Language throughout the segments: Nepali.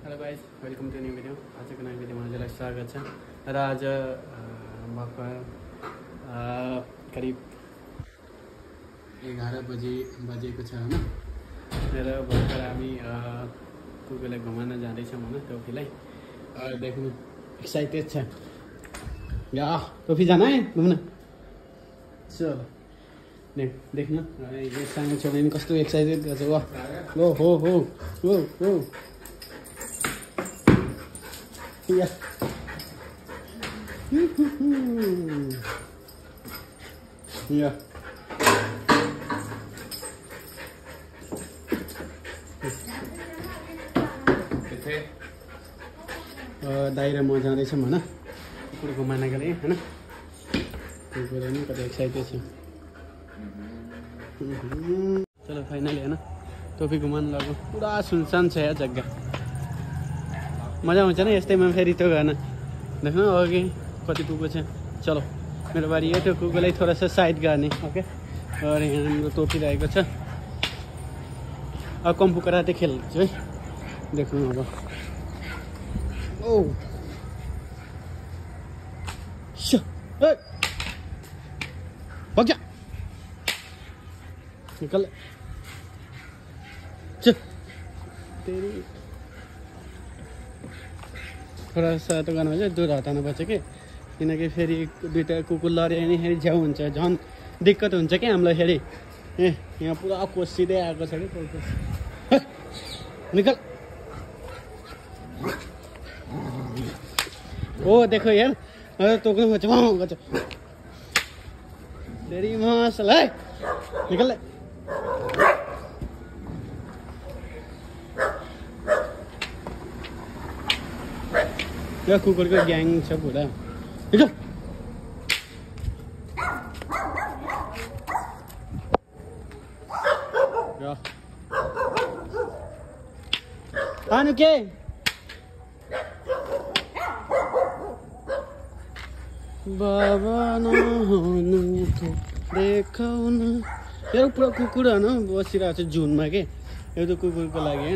Hello guys, welcome to new video. आजको नयाँ भिडियोमा हजुरलाई स्वागत छ। र आज भर्खर करिब 11 बजेको छ हैन। र भर्खर हामी कुकुरलाई घुमाउन जाँदैछौँ हैन। टोपीलाई देख्नु एक्साइटेड छ। या टोपी जाना है घुम्न। चलो देख्न यो सानो छोरीले कस्तो एक्साइटेड गर्छ। वाह लो हो हो हो हो या या दाइ र म जाँदैछौँ होइन कुकुर घुमाउनका लागि होइन। कुकुर पनि कति एक्साइटेड छ। चलो फाइनली होइन टोपी घुमाउनु लाग्यो। पुरा सुनसान छ या जग्गा। मजा आउँछ नि यस्तैमा फेरि त्यो गर्न देख्नु अघि कति कुकुर छ। चलो मेरो बारी यो त्यो कुकुरलाई थोडा सा साइड गर्ने। ओके और यहाँ हाम्रो टोपी रहेको छ। अब कम्फू कराटे खेल्छु है। देख्नु अब ओ निकल तेरी थोड़ा सा तो गर्नु चाहिँ दूर हटाउनुपर्छ कि किनकि फेरि दुईवटा कुकुर लड्यो भने फेरि झ्याउ हुन्छ। झन् दिक्कत हुन्छ कि हामीलाई फेरि। ए यहाँ पुरा कोसिँदै आएको छ कि निकल। ओ देखो यार तोक्नु खोज्छ गर्छ धेरै मसल है। निकल यो कुकुरको ग्याङ छ पुरा। निकल आनु के बाबा नहुनु देखाउन। यो पुरा कुकुर होइन बसिरहेको छ जुनमा के। यो त कुकुरको लागि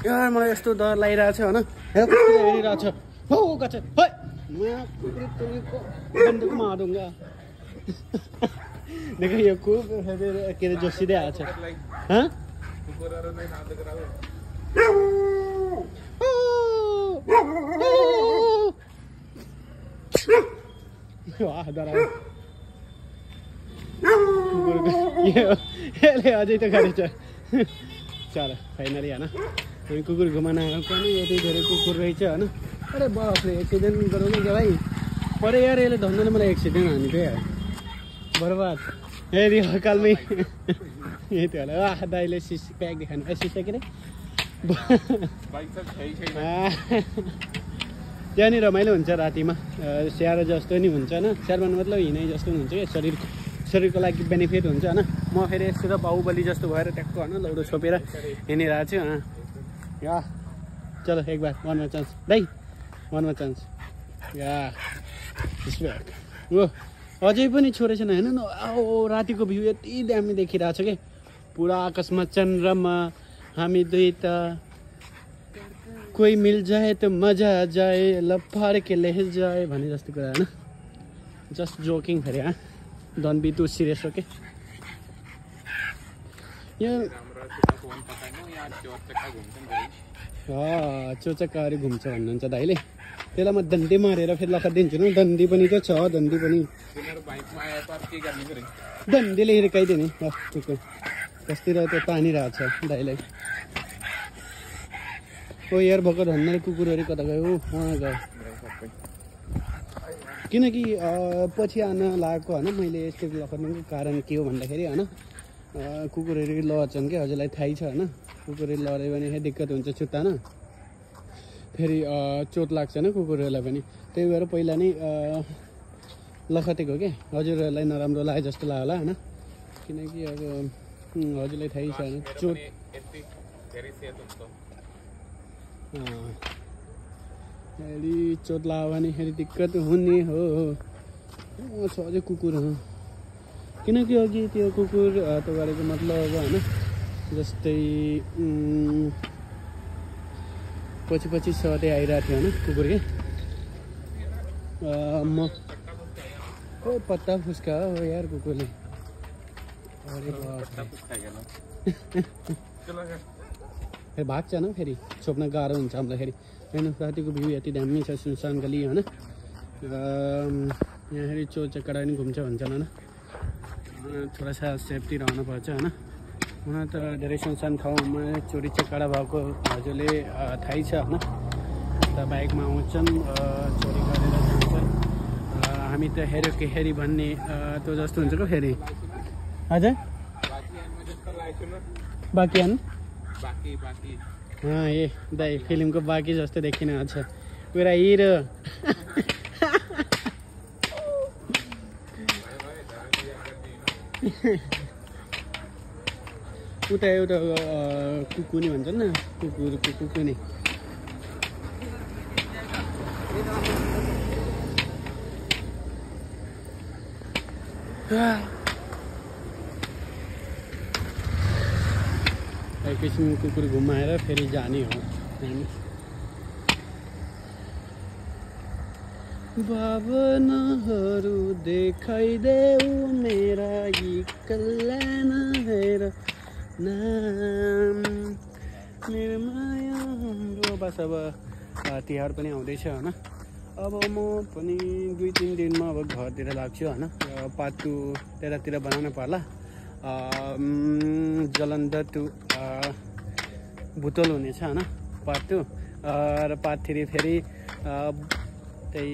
यार मलाई यस्तो डर लागिरहेको छ होइन। हेरिरहेको छ हो गछ बन्दुक मारूंगा। देखो यो कुकुर के अरे जोसिँदै आएको छ। यसले अझै त गरेछ। चलो फाइनली होइन हामी कुकुर घुमाउन आएको पनि यति धेरै कुकुर रहेछ होइन। अरे बाफरे एक्सिडेन्ट गराउनु क्या भाइ। अरे यार यसले धन्दाले मलाई एक्सिडेन्ट हानेको यार बर्बाद। फेरि हकालमै यति होला। वाह दाइले सिसी प्याक देखाउनु सिसा के अरे त्यहाँनिर रमाइलो हुन्छ रातिमा। स्याहार जस्तो नि हुन्छ होइन। स्याहार भन्नु मतलब हिँडाइ जस्तो हुन्छ कि शरीरको लागि बेनिफिट हुन्छ होइन। म फेरि यस्तो बाहुबली जस्तो भएर ट्याक्क होइन लौडो छोपेर हिँडिरहेको छु। या चलो एक बार वान मोर चान्स दाइ वान मोर चान्स या ओ अझै पनि छोडेछन् होइन। ओ रातिको भ्यू यति दामी देखिरहेको छ कि पुरा आकाशमा चन्द्रमा हामी दुई त कोही मिल जाए त मजा आ जाए लफार के ले जाए भने जस्तो कुरा होइन। जस्ट जोकिङ फेरि don't be too serious okay. चोचक्काहरू घुम्छ भन्नुहुन्छ दाइले। त्यसलाई म दन्दी मारेर फेरि लखिदिन्छु न। दन्दी पनि त छ दन्दी पनि दन्दीले हिर्काइदिने कस्तिर त्यो तानिरहेको छ दाइलाई। ओ यार भर्खर धन्दाले कुकुरहरू कता गयो उहाँ गयो। किनकि पछि आन लागेको होइन मैले यस्तो लखिदिनुको कारण के हो भन्दाखेरि होइन कुकुरहरू लड्छन् क्या हजुरलाई थाहै छ होइन। कुकुरहरू लड्यो भने फेरि दिक्कत हुन्छ छुट्टा न फेरि चोट लाग्छ होइन कुकुरहरूलाई पनि। त्यही भएर पहिला नै लखतेको क्या हजुरहरूलाई नराम्रो लाग्यो जस्तो लाग्यो होला होइन। किनकि अब हजुरलाई थाहै छ होइन चोट फेरि चोट लाग्यो भने फेरि दिक्कत हुने हो। छ अझै कुकुर हो किनकि अघि त्यो कुकुर त्यो गरेको मतलब होइन जस्तै पछि पछि सधैँ आइरहेको थियो होइन कुकुर के म ओ पत्ता फुस्का हो यार कुकुरले अरे फेरि भाग्छ न फेरि छोप्न गाह्रो हुन्छ हामीलाई फेरि होइन रातिको भ्यू यति दामी छ सुनसान गली होइन यहाँ फेरि चोर चक्करा पनि घुम्छ भन्छन् होइन थोडा सा सेफ्टी रहनुपर्छ होइन हुन त धेरै सुनसान ठाउँमा चोरी चक्करा भएको हजुरले थाहै छ होइन त बाइकमा आउँछन् चोरी गरेर जान्छन् हामी त हेऱ्यो के हेरी भन्ने त्यो जस्तो हुन्छ क्या फेरि हजुर बाँकी आन ए दाइ फिल्मको बाँकी जस्तो देखिन अच्छा पुरा हिरो उता एउटा कुकुनी भन्छन् न कुकुरको कुकुनी एकैछिन कुकुर घुमाएर फेरि जाने हो भावनाहरू देखाइदेऊ मेरा यी कल्याण हेर नाम मेरो माया हाम्रो बस अब तिहार पनि आउँदैछ होइन अब म पनि 2-3 दिनमा अब घरतिर लाग्छु होइन पातु त्यतातिर बनाउनु पर्ला जलन्धर टु बुटोल हुनेछ होइन पार्ट 2 र पार्ट 3 फेरि त्यही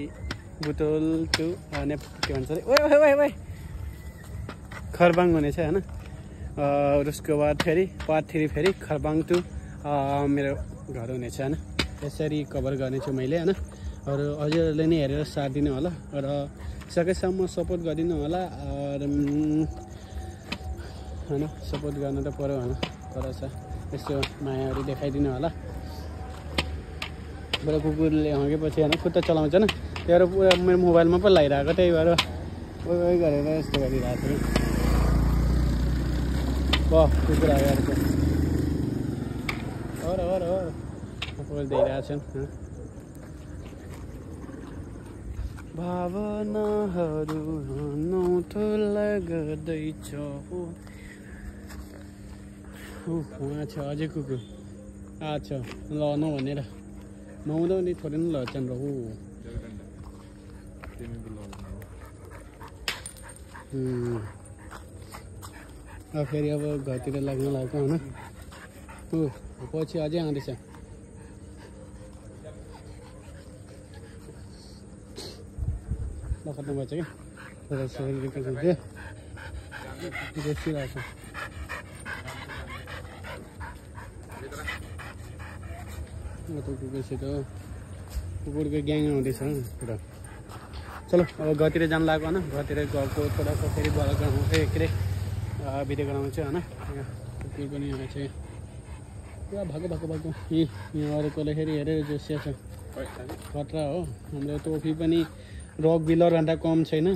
बुटोल टु के भन्छ अरे ओए खरबाङ हुनेछ होइन उसको बाद फेरि पार्ट 3 फेरि खरबाङ टु मेरो घर हुनेछ होइन यसरी कभर गर्नेछु मैले होइन अरू हजुरहरूले नै हेरेर साथ दिनु होला र सकेसम्म सपोर्ट गरिदिनु होला होइन सपोर्ट गर्न त पर्यो होइन तर यस्तो मायाहरू देखाइदिनु होला बडा कुकुरले हगेपछि होइन खुट्टा चलाउँछ न त्यही भएर मेरो मोबाइलमा पो लगाइरहेको त्यही भएर ओइ गरेर यस्तो गरिरहेको थियो कुकुर आइरहेको हो कुकुर दिइरहेछन् भावनाहरू नौठो लाग्दैछ उहाँ छ अझै कुकुर आच्छा लड्नु भनेर नुहाउँदा पनि थोरै नै लड्छन् र फेरि अब घरतिर लाग्नु लाग्छ होइन पछि अझै आउँदैछ खत्नु भएछ क्या बेसिरहेको कुकुरसित कुकुरको ग्याङ आउँदैछ पुरा चलो अब घरतिर जानु लाग्यो होइन घरतिर गएको थोडा सा फेरि भएर गराउँछु के अरे भिडियो गराउँछु होइन कुकुर पनि यहाँ चाहिँ पुरा भएको यहाँ अरूकोले फेरि हेरेर जोसिया छ खतरा हो हाम्रो टोपी पनि रक बिलरभन्दा कम छैन